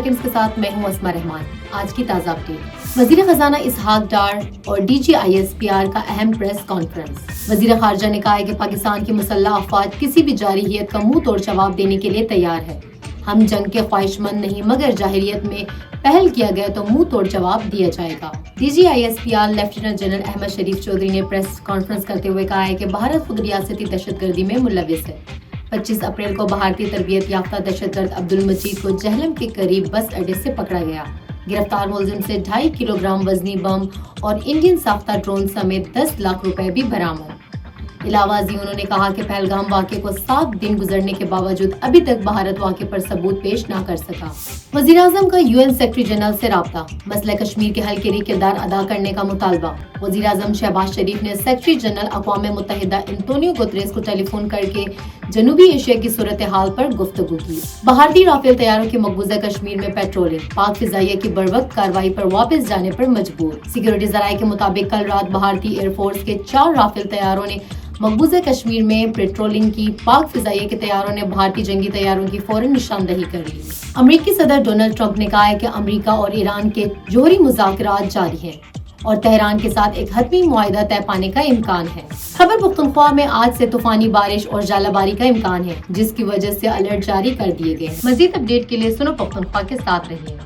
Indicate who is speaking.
Speaker 1: Seconds کے ساتھ میں ہوں اسما رحمان۔ آج کی تازہ اپڈیٹ، وزیر خزانہ اسحاق ڈار اور DGISPR کا اہم پریس کانفرنس۔ وزیر خارجہ نے کہا ہے کہ پاکستان کی مسلح افواج کسی بھی جارحیت کا منہ توڑ جواب دینے کے لیے تیار ہے۔ ہم جنگ کے خواہش مند نہیں، مگر جارحیت میں پہل کیا گیا تو منہ توڑ جواب دیا جائے گا۔ DGISPR لیفٹیننٹ جنرل احمد شریف چودھری نے پریس کانفرنس کرتے ہوئے کہا ہے کہ بھارت خود ریاستی دہشت گردی میں ملوث ہے۔ 25 اپریل کو بھارتی تربیت یافتہ دہشت گرد عبدالمجید کو جہلم کے قریب بس اڈے سے پکڑا گیا۔ گرفتار ملزم سے 2.5 کلوگرام وزنی بم اور انڈین ساختہ ڈرون سمیت 10 لاکھ روپے بھی برآمد۔ علاوہ ازیں انہوں نے کہا کہ پہلگام واقعے کو 7 دن گزرنے کے باوجود ابھی تک بھارت واقعے پر ثبوت پیش نہ کر سکا۔ وزیر اعظم کا UN سیکرٹری جنرل سے رابطہ، مسئلہ کشمیر کے حل کے لیے کردار ادا کرنے کا مطالبہ۔ وزیر اعظم شہباز شریف نے سیکرٹری جنرل اقوام متحدہ انتونیو گوتریس کو ٹیلی فون کر کے جنوبی ایشیا کی صورتحال پر گفتگو کی۔ بھارتی رافیل طیاروں کی مقبوضہ کشمیر میں پیٹرولنگ، پاک فضائیہ کی بروقت کارروائی پر واپس جانے پر مجبور۔ سیکیورٹی ذرائع کے مطابق کل رات بھارتی ایئر فورس کے 4 رافیل طیاروں نے مقبوضہ کشمیر میں پیٹرولنگ کی۔ پاک فضائیہ کے طیاروں نے بھارتی جنگی طیاروں کی فوراً نشاندہی کر لی۔ امریکی صدر ڈونلڈ ٹرمپ نے کہا ہے کہ امریکہ اور ایران کے جوہری مذاکرات جاری ہیں اور تہران کے ساتھ ایک حتمی معاہدہ طے پانے کا امکان ہے۔ خیبر پختونخوا میں آج سے طوفانی بارش اور ژالہ باری کا امکان ہے، جس کی وجہ سے الرٹ جاری کر دیے گئے۔ مزید اپڈیٹ کے لیے سنو پختونخوا کے ساتھ رہیے۔